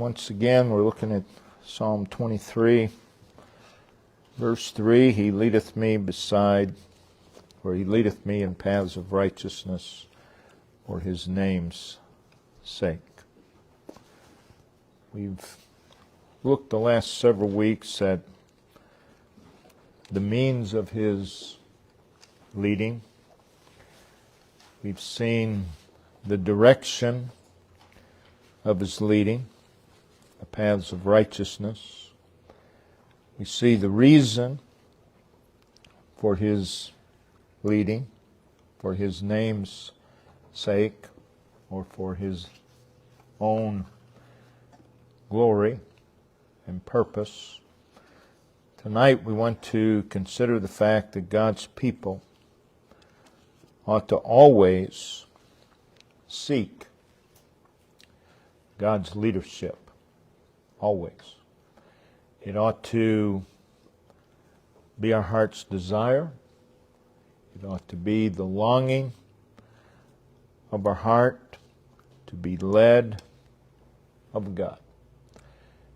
once again, we're looking at Psalm 23, verse 3. He leadeth me He leadeth me in paths of righteousness for His name's sake. We've looked the last several weeks at the means of His leading. We've seen the direction of His leading, the paths of righteousness. We see the reason for His leading, for His name's sake, or for His own glory and purpose. Tonight we want to consider the fact that God's people ought to always seek God's leadership. Always. It ought to be our heart's desire. It ought to be the longing of our heart to be led of God.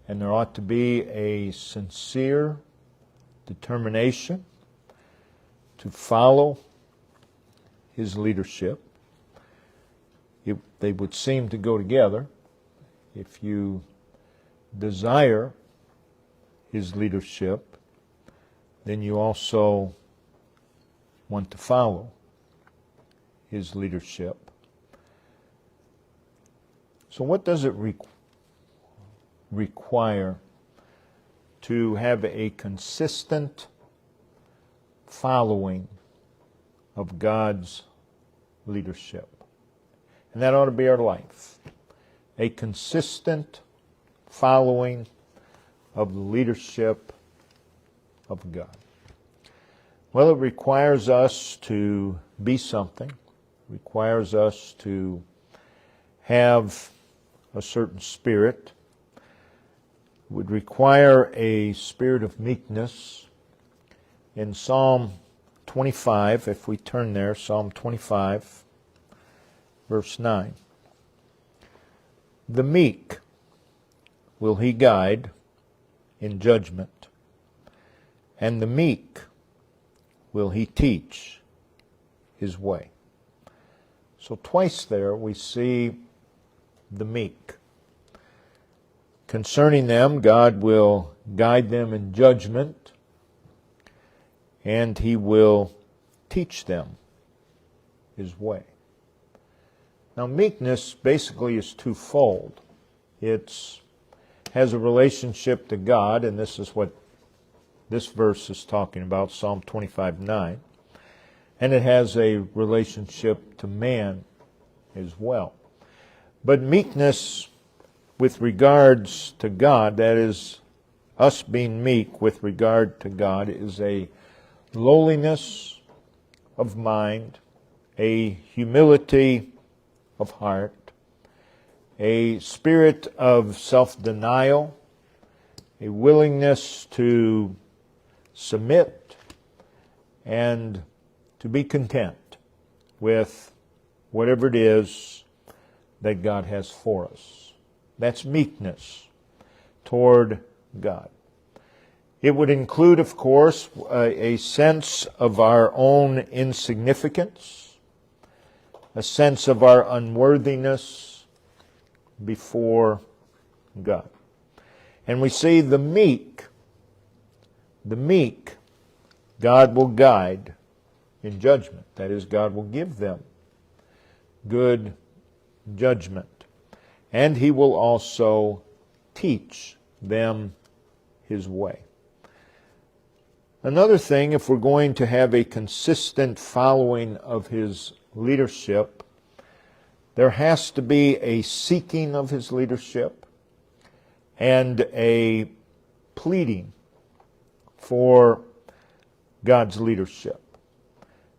And there ought to be a sincere determination to follow His leadership. They would seem to go together. If you desire His leadership, then you also want to follow His leadership. So what does it require to have a consistent following of God's leadership? And that ought to be our life. A consistent following of the leadership of God. Well, it requires us to be something. It requires us to have a certain spirit. It would require a spirit of meekness. In Psalm 25, if we turn there, Psalm 25, verse 9. The meek will He guide in judgment, and the meek will He teach His way. So twice there we see the meek. Concerning them, God will guide them in judgment, and He will teach them His way. Now, meekness basically is twofold. It has a relationship to God, and this is what this verse is talking about, Psalm 25:9. And it has a relationship to man as well. But meekness with regards to God, that is, us being meek with regard to God, is a lowliness of mind, a humility of heart, a spirit of self-denial, a willingness to submit and to be content with whatever it is that God has for us. That's meekness toward God. It would include, of course, a sense of our own insignificance, a sense of our unworthiness before God. And we see the meek, God will guide in judgment. That is, God will give them good judgment. And He will also teach them His way. Another thing, if we're going to have a consistent following of His leadership, there has to be a seeking of His leadership and a pleading for God's leadership.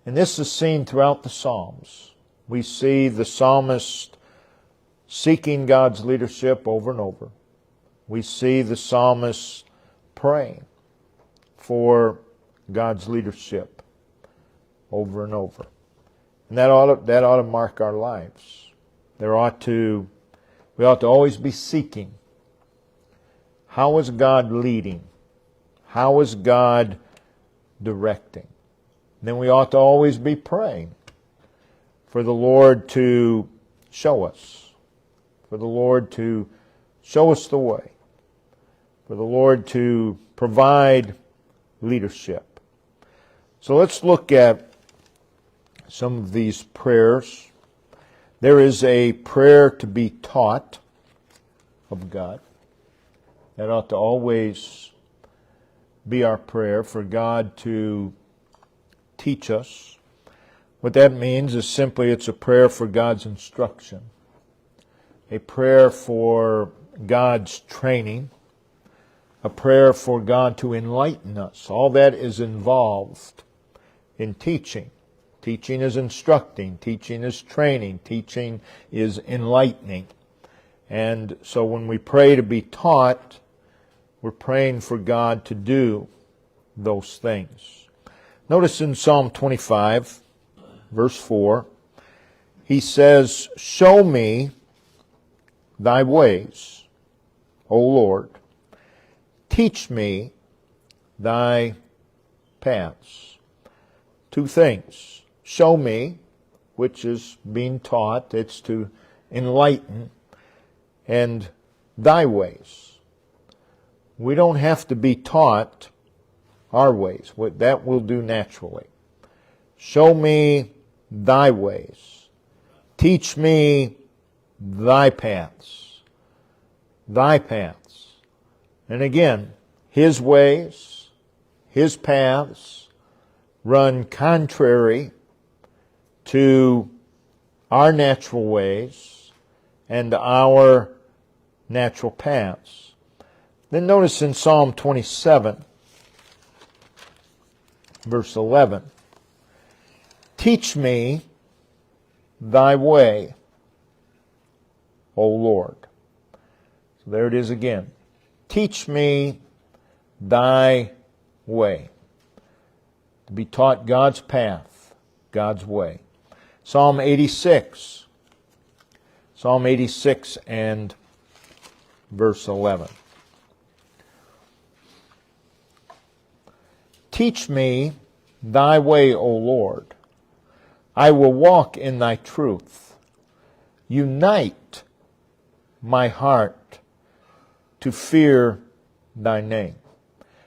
And this is seen throughout the Psalms. We see the psalmist seeking God's leadership over and over. We see the psalmist praying for God's leadership over and over. And that ought to mark our lives. We ought to always be seeking How is God leading? How is God directing? Then we ought to always be praying for the Lord to show us, for the Lord to show us the way, for the Lord to provide leadership. So let's look at some of these prayers. There is a prayer to be taught of God. That ought to always be our prayer, for God to teach us. What that means is simply it's a prayer for God's instruction, a prayer for God's training, a prayer for God to enlighten us. All that is involved in teaching. Teaching is instructing. Teaching is training. Teaching is enlightening. And so when we pray to be taught, we're praying for God to do those things. Notice in Psalm 25, verse 4, he says, "Show me thy ways, O Lord. Teach me thy paths." Two things. Show me, which is being taught, it's to enlighten, and thy ways. We don't have to be taught our ways. That we'll do naturally. Show me thy ways. Teach me thy paths. Thy paths. And again, his ways, his paths run contrary to our natural ways and our natural paths. Then notice in Psalm 27, verse 11, "Teach me thy way, O Lord." So there it is again. Teach me thy way. To be taught God's path, God's way. Psalm 86. Psalm 86 and verse 11. "Teach me thy way, O Lord. I will walk in thy truth. Unite my heart to fear thy name."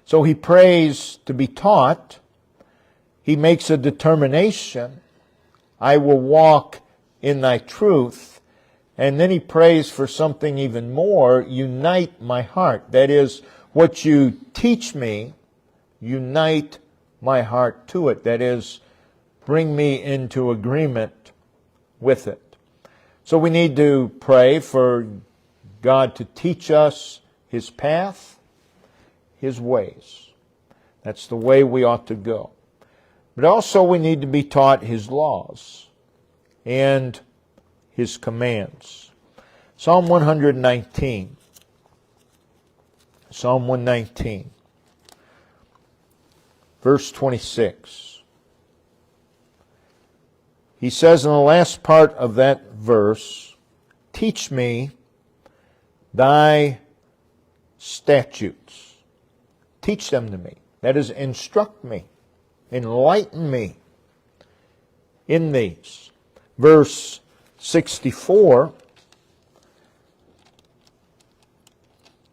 So he prays to be taught. He makes a determination. I will walk in thy truth. And then he prays for something even more. Unite my heart. That is, what you teach me, unite my heart to it. That is, bring me into agreement with it. So we need to pray for God to teach us his path, his ways. That's the way we ought to go. But also we need to be taught his laws and his commands. Psalm 119. Psalm 119. Verse 26. He says in the last part of that verse, "Teach me thy statutes." Teach them to me. That is, instruct me. Enlighten me in these. Verse 64,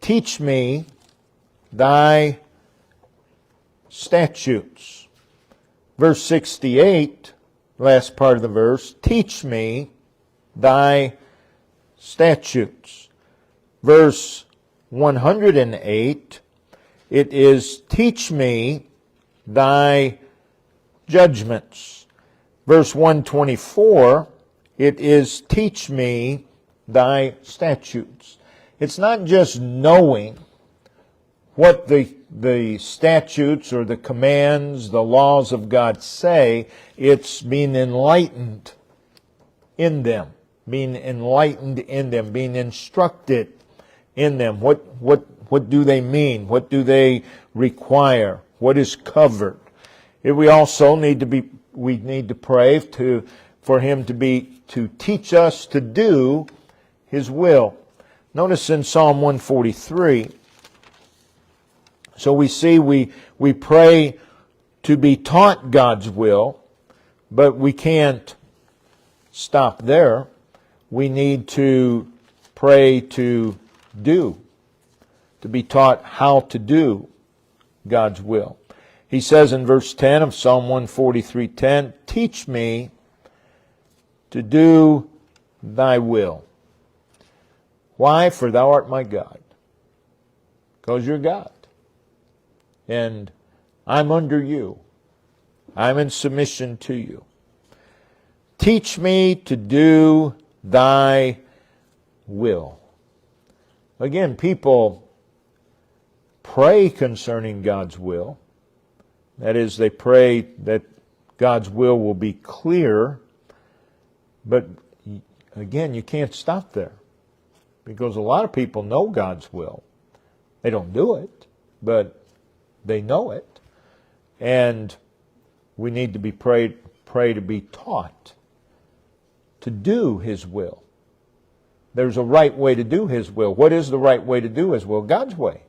"Teach me thy statutes." Verse 68, last part of the verse, "Teach me thy statutes." Verse 108, it is, "Teach me thy judgments." Verse 124, it is, "Teach me thy statutes." It's not just knowing what the statutes or the commands, the laws of God say. It's being enlightened in them, being enlightened in them, being instructed in them. What do they mean? What do they require? What is covered? We also need to pray for him to teach us to do his will. Notice in Psalm 143, So we see we pray to be taught God's will, but we can't stop there. We need to pray to do, to be taught how to do God's will. He says in verse 10 of Psalm 143:10, "Teach me to do thy will." Why? For thou art my God. Because you're God. And I'm under you. I'm in submission to you. Teach me to do thy will. Again, people pray concerning God's will. That is, they pray that God's will be clear. But again, you can't stop there. Because a lot of people know God's will. They don't do it, but they know it. And we need to pray to be taught to do His will. There's a right way to do His will. What is the right way to do His will? God's way.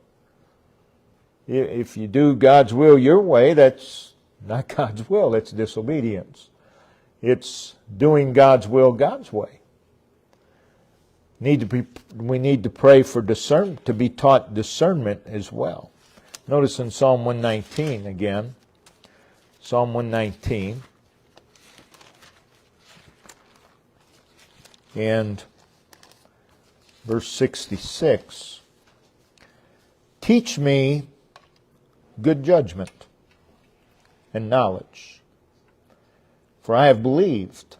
If you do God's will your way, that's not God's will. That's disobedience. It's doing God's will God's way. We need to pray for discernment, to be taught discernment as well. Notice in Psalm 119 again. Psalm 119. And verse 66. "Teach me good judgment and knowledge, for I have believed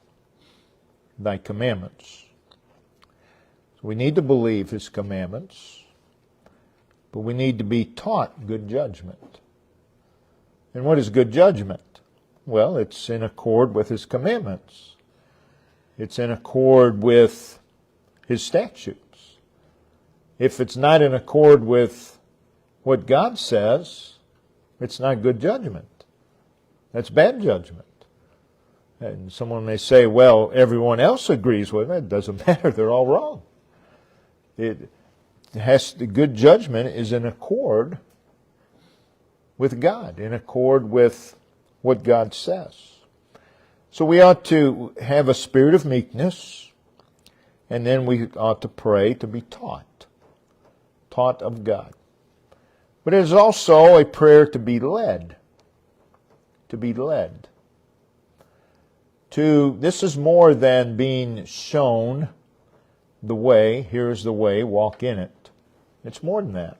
thy commandments." So we need to believe His commandments, but we need to be taught good judgment. And what is good judgment? Well, it's in accord with His commandments. It's in accord with His statutes. If it's not in accord with what God says, it's not good judgment. That's bad judgment. And someone may say, well, everyone else agrees with it. It doesn't matter. They're all wrong. The good judgment is in accord with God, in accord with what God says. So we ought to have a spirit of meekness, and then we ought to pray to be taught of God. But it is also a prayer to be led. To be led. This is more than being shown the way. Here's the way, walk in it. It's more than that.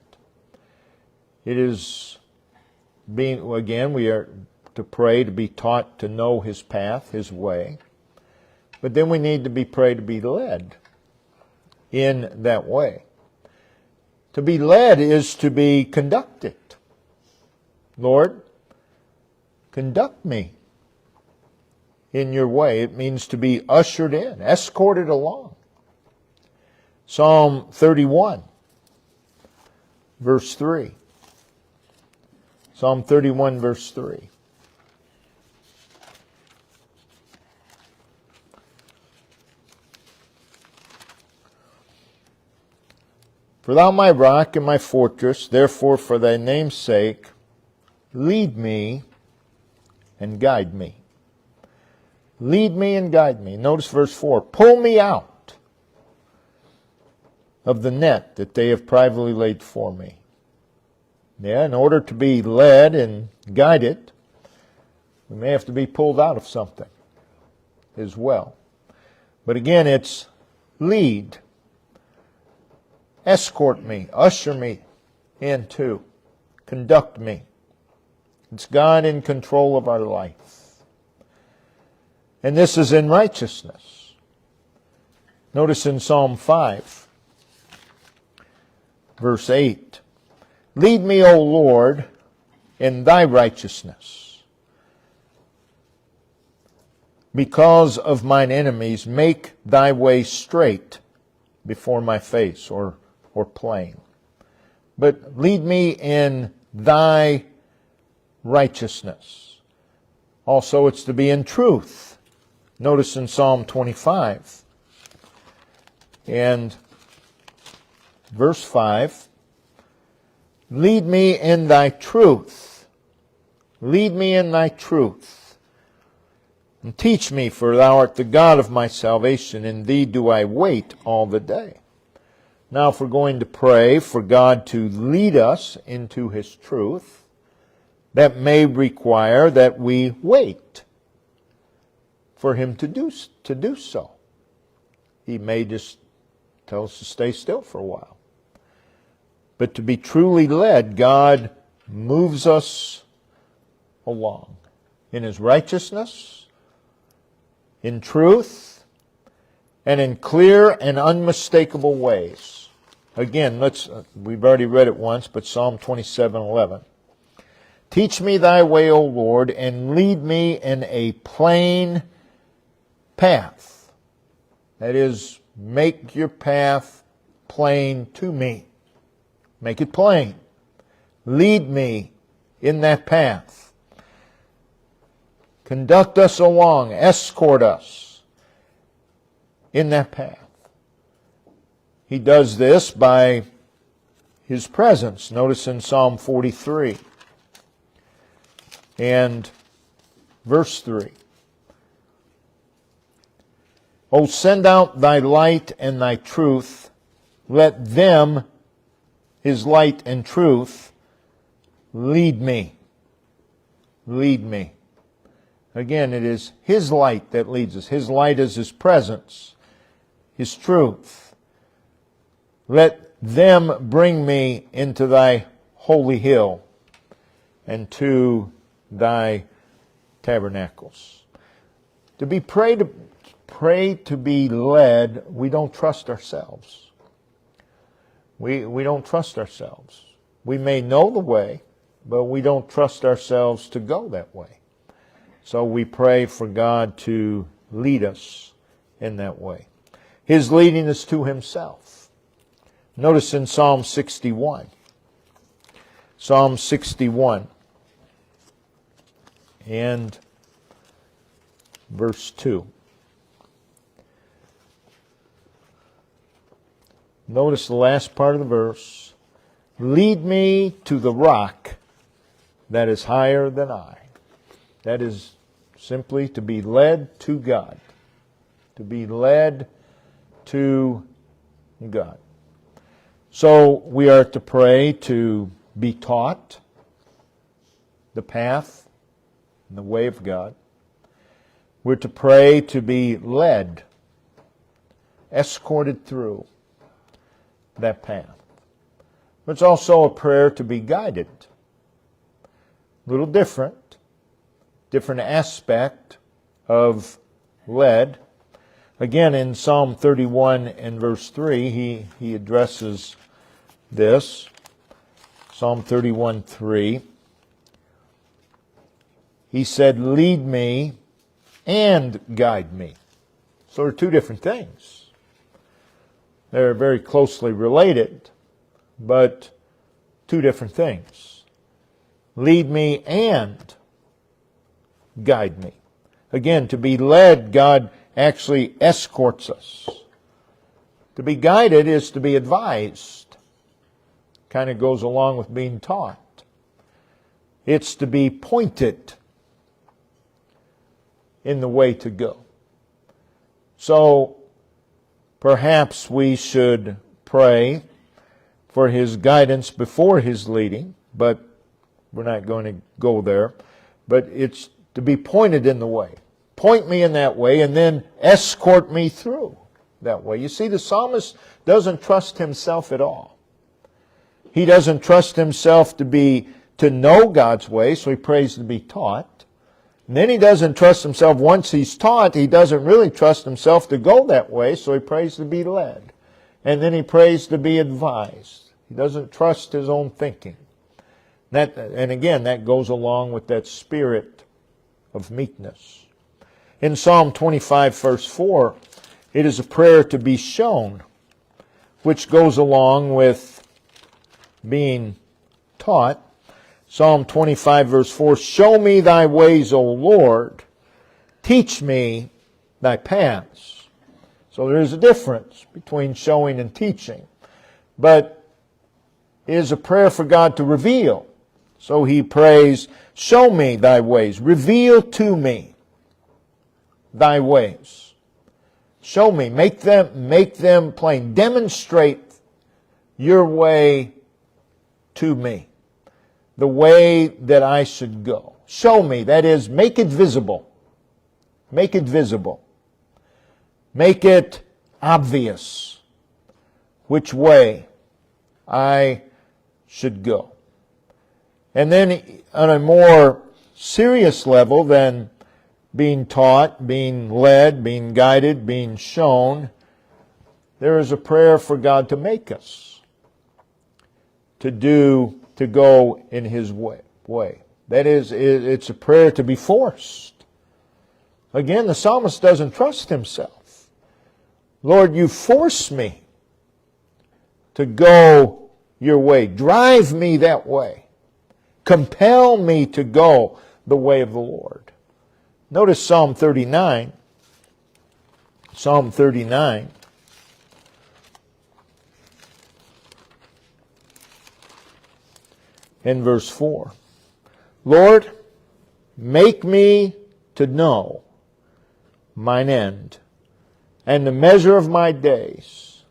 It is being, again, we are to pray to be taught to know His path, His way. But then we need to pray to be led in that way. To be led is to be conducted. Lord, conduct me in your way. It means to be ushered in, escorted along. Psalm 31, verse 3. Psalm 31, verse 3. For thou my rock and my fortress, therefore for thy name's sake, lead me and guide me. Lead me and guide me. Notice verse 4. Pull me out of the net that they have privately laid for me. Yeah, in order to be led and guided, we may have to be pulled out of something as well. But again, it's lead. Escort me, usher me into, conduct me. It's God in control of our life. And this is in righteousness. Notice in Psalm 5, verse 8, lead me, O Lord, in thy righteousness. Because of mine enemies, make thy way straight before my face, or plain. But lead me in thy righteousness. Also, it's to be in truth. Notice in Psalm 25 and verse 5, Lead me in thy truth. Lead me in thy truth. And teach me, for thou art the God of my salvation. In thee do I wait all the day. Now if we're going to pray for God to lead us into His truth, that may require that we wait for Him to do so. He may just tell us to stay still for a while. But to be truly led, God moves us along in His righteousness, in truth, and in clear and unmistakable ways. Again, we've already read it once, but Psalm 27:11. Teach me thy way, O Lord, and lead me in a plain path. That is, make your path plain to me. Make it plain. Lead me in that path. Conduct us along, escort us in that path. He does this by His presence. Notice in Psalm 43 and verse 3. O send out thy light and thy truth. Let them, His light and truth, lead me. Lead me. Again, it is His light that leads us. His light is His presence, His truth. Let them bring me into thy holy hill and to thy tabernacles. To be pray to be led, we don't trust ourselves. We don't trust ourselves. We may know the way, but we don't trust ourselves to go that way. So we pray for God to lead us in that way. His leading is to Himself. Notice in Psalm 61. Psalm 61 and verse 2. Notice the last part of the verse. Lead me to the rock that is higher than I. That is simply to be led to God. To be led to God. So we are to pray to be taught the path and the way of God. We're to pray to be led, escorted through that path. But it's also a prayer to be guided. A little different aspect of led. Again, in Psalm 31 and verse 3, he addresses this. Psalm 31:3. He said, lead me and guide me. So they're two different things. They're very closely related, but two different things. Lead me and guide me. Again, to be led, God actually escorts us. To be guided is to be advised. Kind of goes along with being taught. It's to be pointed in the way to go. So perhaps we should pray for His guidance before His leading, but we're not going to go there. But it's to be pointed in the way. Point me in that way and then escort me through that way. You see, the psalmist doesn't trust himself at all. He doesn't trust himself to know God's way, so he prays to be taught. And then he doesn't trust himself once he's taught. He doesn't really trust himself to go that way, so he prays to be led. And then he prays to be advised. He doesn't trust his own thinking. And again, that goes along with that spirit of meekness. In Psalm 25, verse 4, it is a prayer to be shown, which goes along with being taught. Psalm 25, verse 4, show me thy ways, O Lord. Teach me thy paths. So there is a difference between showing and teaching. But is a prayer for God to reveal. So he prays, show me thy ways. Reveal to me thy ways. Show me. Make them plain. Demonstrate your way to me. The way that I should go. Show me. That is, make it visible. Make it visible. Make it obvious which way I should go. And then on a more serious level than being taught, being led, being guided, being shown, there is a prayer for God to make us, to go in His way. That is, it's a prayer to be forced. Again, the psalmist doesn't trust himself. Lord, you force me to go your way. Drive me that way. Compel me to go the way of the Lord. Notice Psalm 39. Psalm 39. In verse 4. Lord, make me to know mine end, and the measure of my days,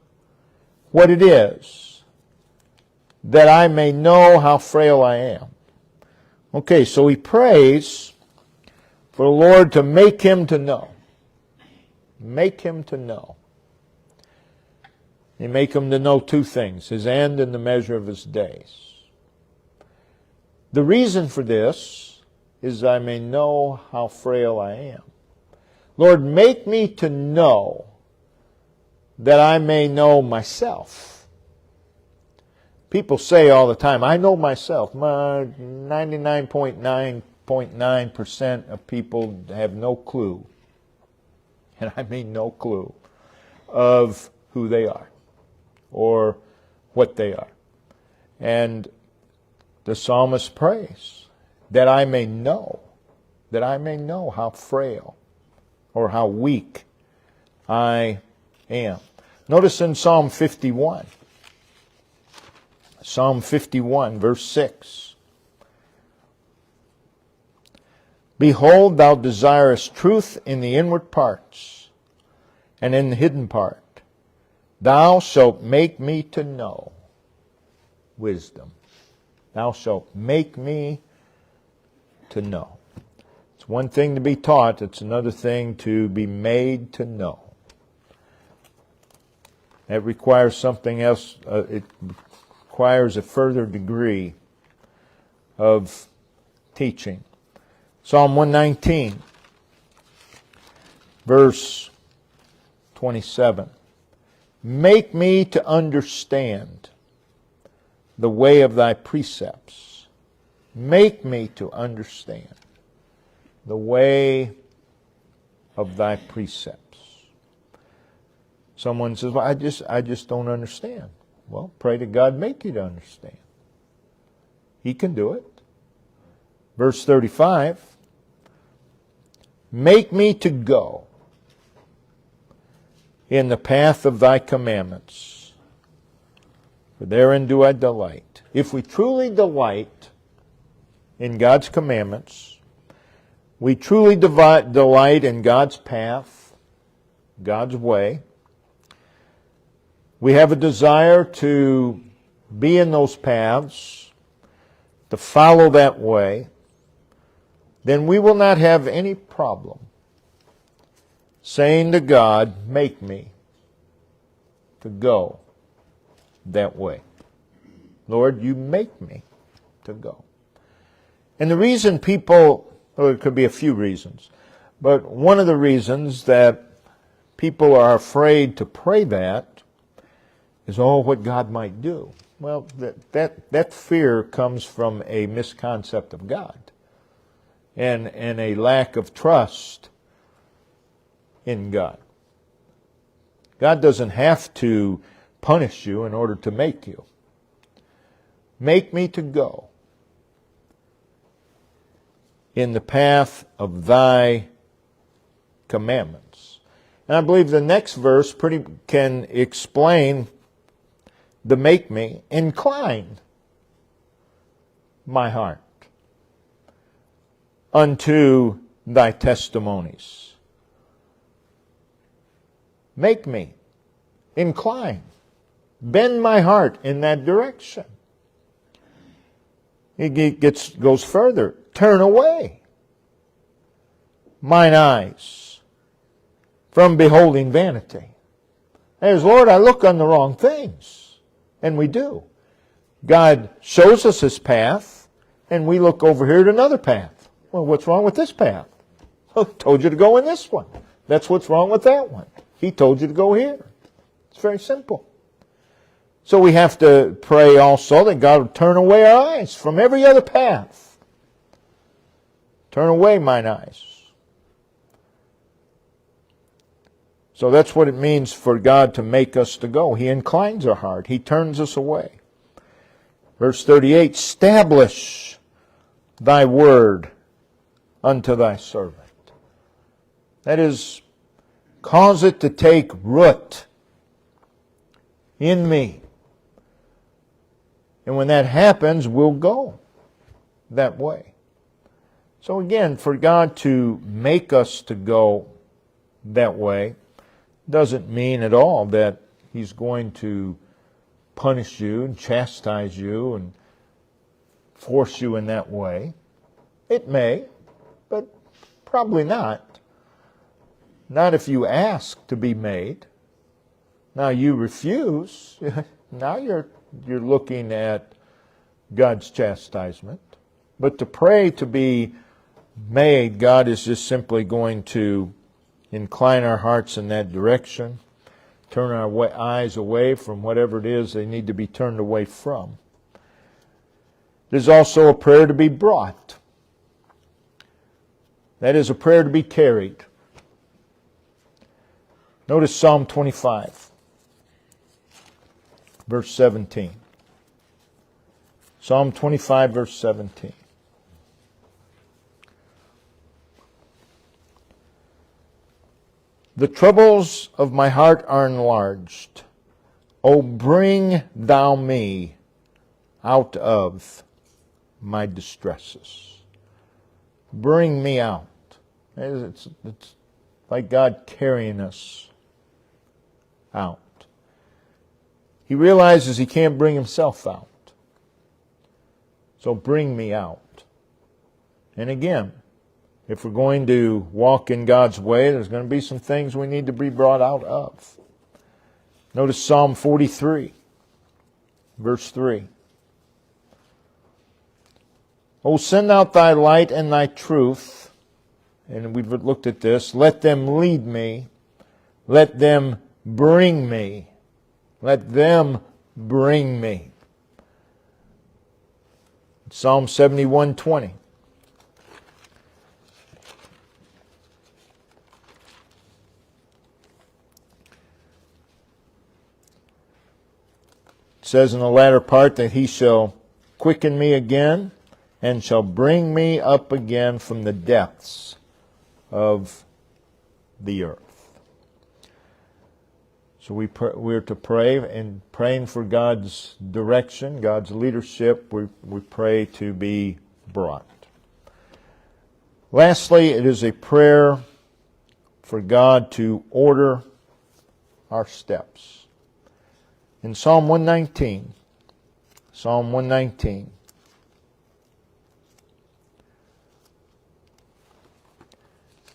what it is, that I may know how frail I am. Okay, so he prays for the Lord to make him to know. Make him to know. He make him to know two things, his end and the measure of his days. The reason for this is I may know how frail I am. Lord, make me to know that I may know myself. People say all the time, I know myself. 99.9% of people have no clue, and I mean no clue, of who they are or what they are. And the psalmist prays that I may know how frail or how weak I am. Notice in Psalm 51, Psalm 51, verse 6. Behold, thou desirest truth in the inward parts, and in the hidden part. Thou shalt make me to know wisdom. Thou shalt make me to know. It's one thing to be taught, it's another thing to be made to know. That requires something else. It requires a further degree of teaching. Psalm 119, verse 27. Make me to understand the way of thy precepts. Make me to understand the way of thy precepts. Someone says, well, I just don't understand. Well, pray to God make you to understand. He can do it. Verse 35, make me to go in the path of thy commandments, for therein do I delight. If we truly delight in God's commandments, we truly delight in God's path, God's way, we have a desire to be in those paths, to follow that way, then we will not have any problem saying to God, make me to go that way. Lord, you make me to go. And the reason people, or it could be a few reasons, but one of the reasons that people are afraid to pray that is, oh, what God might do. Well, that fear comes from a misconcept of God and a lack of trust in God. God doesn't have to punish you in order to make you. Make me to go in the path of thy commandments. And I believe the next verse can explain the make me. Incline my heart unto thy testimonies. Make me incline, bend my heart in that direction. It goes further. Turn away mine eyes from beholding vanity. There's, Lord, I look on the wrong things. And we do. God shows us His path, and we look over here at another path. Well, what's wrong with this path? Well, He told you to go in this one. That's what's wrong with that one. He told you to go here. It's very simple. So we have to pray also that God will turn away our eyes from every other path. Turn away mine eyes. So that's what it means for God to make us to go. He inclines our heart. He turns us away. Verse 38, establish thy word unto thy servant. That is, cause it to take root in me. And when that happens, we'll go that way. So again, for God to make us to go that way doesn't mean at all that He's going to punish you and chastise you and force you in that way. It may, but probably not. Not if you ask to be made. Now you refuse. Now you're looking at God's chastisement. But to pray to be made, God is just simply going to incline our hearts in that direction, turn our eyes away from whatever it is they need to be turned away from. There's also a prayer to be brought. That is a prayer to be carried. Notice Psalm 25, verse 17. Psalm 25, verse 17. The troubles of my heart are enlarged. O bring thou me out of my distresses. Bring me out. It's like God carrying us out. He realizes he can't bring himself out. So bring me out. And again, if we're going to walk in God's way, there's going to be some things we need to be brought out of. Notice Psalm 43, verse 3. O send out thy light and thy truth. And we've looked at this. Let them lead me. Let them bring me. Let them bring me. Psalm 71:20. It says in the latter part that He shall quicken me again and shall bring me up again from the depths of the earth. So we're to pray, and praying for God's direction, God's leadership, we pray to be brought. Lastly, it is a prayer for God to order our steps. In Psalm 119,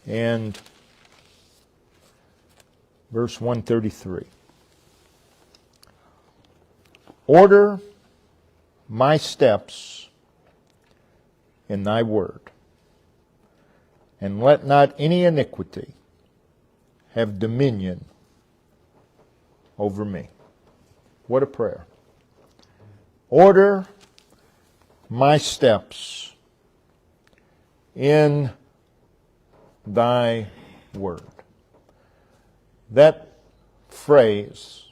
and verse 133. Order my steps in thy word, and let not any iniquity have dominion over me. What a prayer. Order my steps in thy word. That phrase,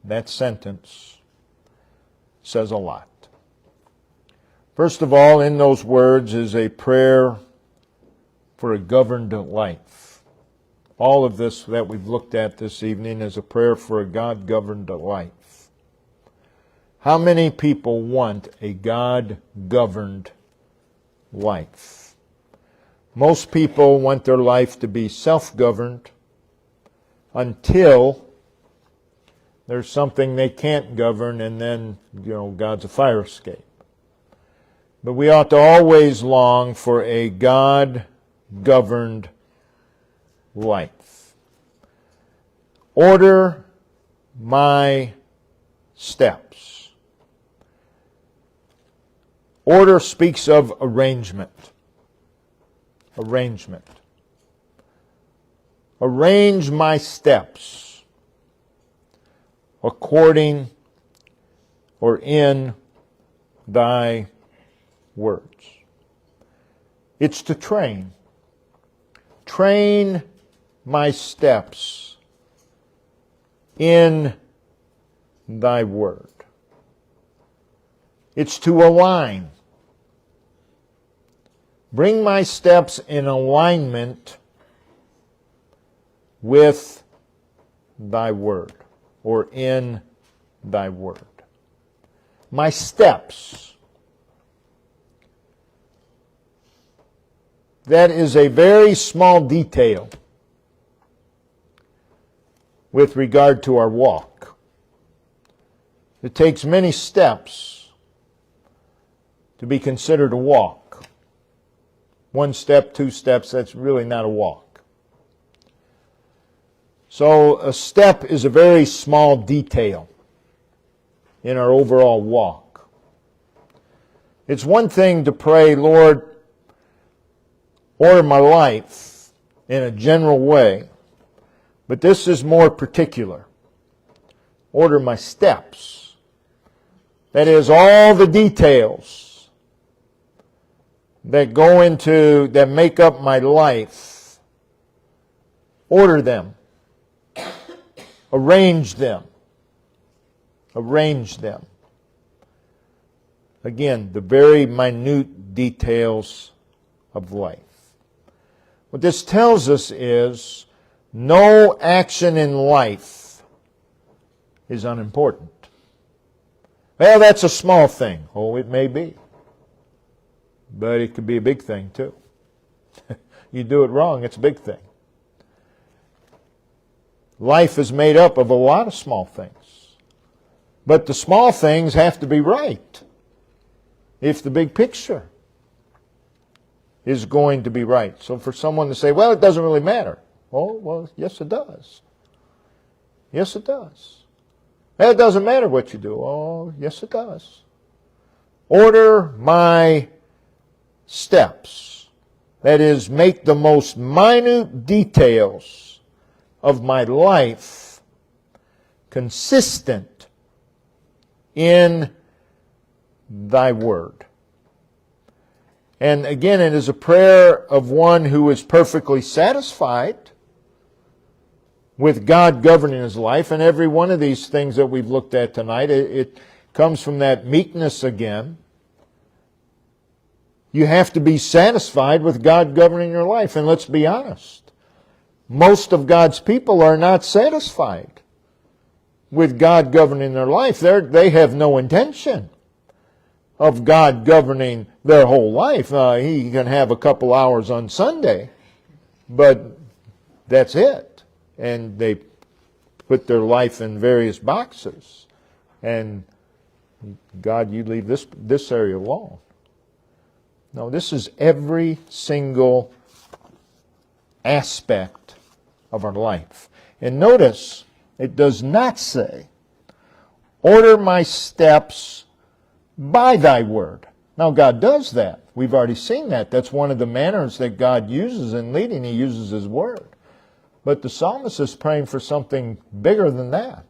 that sentence, says a lot. First of all, in those words is a prayer for a governed life. All of this that we've looked at this evening is a prayer for a God-governed life. How many people want a God-governed life? Most people want their life to be self-governed until there's something they can't govern, and then, God's a fire escape. But we ought to always long for a God-governed life. Order my steps. Order speaks of arrangement. Arrangement. Arrange my steps according or in thy words. It's to train. Train my steps in thy word. It's to align. Bring my steps in alignment with thy word, or in thy word. My steps. That is a very small detail with regard to our walk. It takes many steps to be considered a walk. 1 step, 2 steps, that's really not a walk. So a step is a very small detail in our overall walk. It's one thing to pray, Lord, order my life in a general way, but this is more particular. Order my steps. That is, all the details that go into, that make up my life. Order them. Arrange them. Arrange them. Again, the very minute details of life. What this tells us is no action in life is unimportant. Well, that's a small thing. Oh, it may be. But it could be a big thing too. You do it wrong, it's a big thing. Life is made up of a lot of small things. But the small things have to be right if the big picture is going to be right. So for someone to say, well, it doesn't really matter. Oh, well, yes it does. Yes it does. Well, it doesn't matter what you do. Oh, yes it does. Order my steps. That is, make the most minute details of my life consistent in thy word. And again, it is a prayer of one who is perfectly satisfied with God governing his life. And every one of these things that we've looked at tonight, it comes from that meekness again. You have to be satisfied with God governing your life. And let's be honest, most of God's people are not satisfied with God governing their life. They have no intention of God governing their whole life. He can have a couple hours on Sunday, but that's it. And they put their life in various boxes. And God, you leave this area alone. No, this is every single aspect of our life. And notice, it does not say, order my steps by thy word. Now God does that. We've already seen that. That's one of the manners that God uses in leading. He uses his word. But the psalmist is praying for something bigger than that.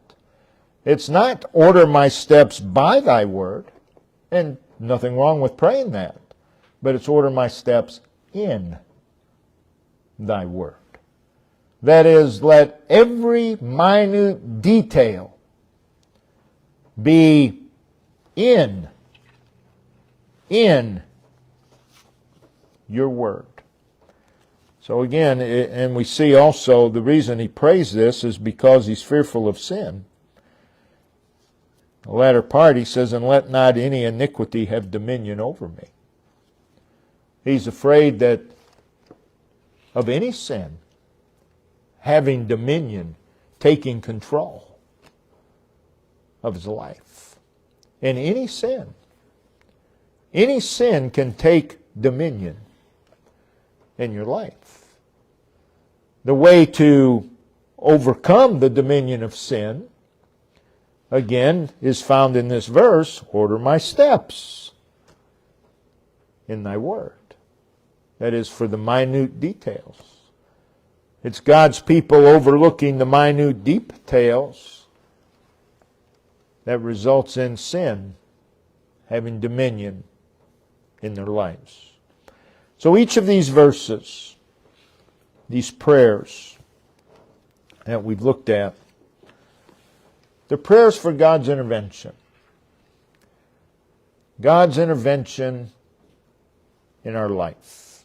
It's not order my steps by thy word, and nothing wrong with praying that, but it's order my steps in thy word. That is, let every minute detail be in your word. So again, and we see also the reason he prays this is because he's fearful of sin. The latter part, he says, and let not any iniquity have dominion over me. He's afraid that of any sin having dominion, taking control of his life. And any sin can take dominion in your life. The way to overcome the dominion of sin, again, is found in this verse, order my steps in thy word. That is for the minute details. It's God's people overlooking the minute details that results in sin having dominion in their lives. So each of these verses, these prayers that we've looked at, they're prayers for God's intervention. God's intervention in our life.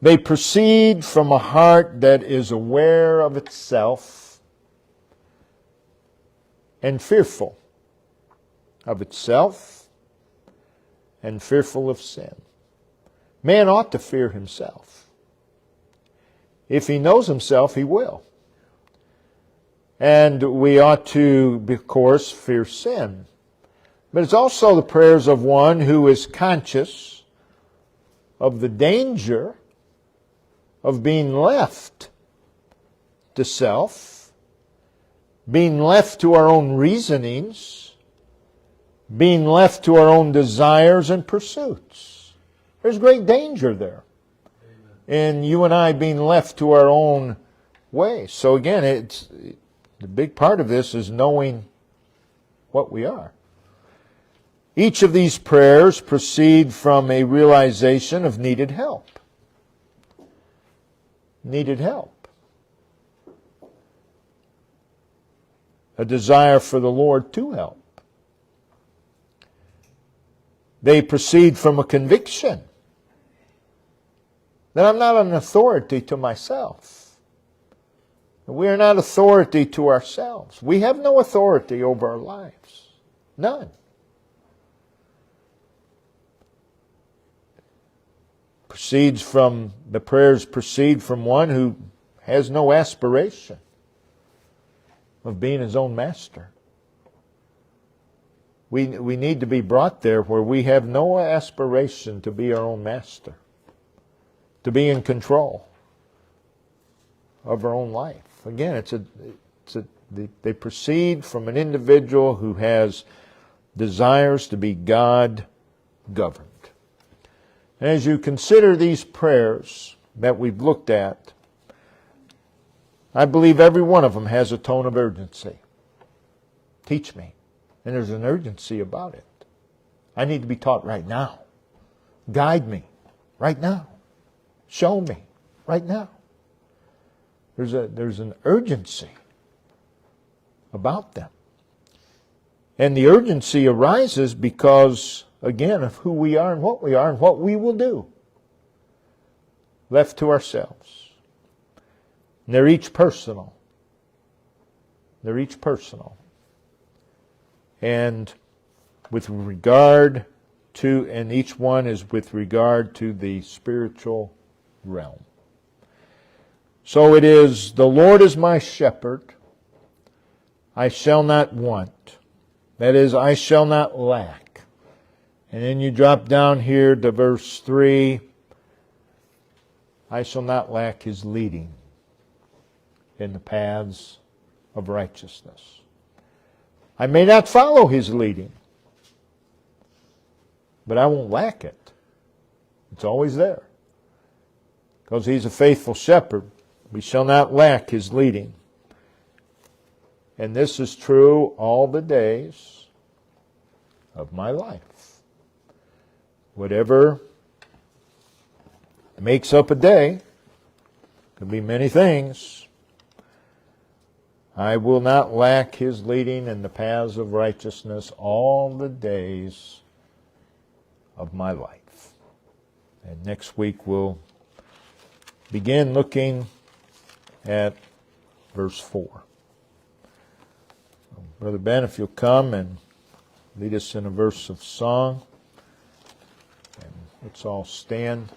They proceed from a heart that is aware of itself and fearful of itself and fearful of sin. Man ought to fear himself. If he knows himself, he will. And we ought to, of course, fear sin. But it's also the prayers of one who is conscious of the danger of being left to self, being left to our own reasonings, being left to our own desires and pursuits. There's great danger there in you and I being left to our own way. So again, the big part of this is knowing what we are. Each of these prayers proceed from a realization of needed help. Needed help. A desire for the Lord to help. They proceed from a conviction that I'm not an authority to myself. We are not authority to ourselves. We have no authority over our lives. None. The prayers proceed from one who has no aspiration of being his own master. We need to be brought there where we have no aspiration to be our own master, to be in control of our own life. Again, they proceed from an individual who has desires to be God-governed. And as you consider these prayers that we've looked at, I believe every one of them has a tone of urgency. Teach me. And there's an urgency about it. I need to be taught right now. Guide me right now. Show me right now. There's an urgency about them. And the urgency arises because, again, of who we are and what we will do. Left to ourselves. And they're each personal. They're each personal. And with regard to, and each one is with regard to the spiritual realm. So it is, the Lord is my shepherd, I shall not want. That is, I shall not lack. And then you drop down here to verse 3. I shall not lack his leading in the paths of righteousness. I may not follow his leading, but I won't lack it. It's always there. Because he's a faithful shepherd. We shall not lack his leading. And this is true all the days of my life. Whatever makes up a day, could be many things, I will not lack his leading in the paths of righteousness all the days of my life. And next week we'll begin looking at verse 4. Brother Ben, if you'll come and lead us in a verse of song. And let's all stand.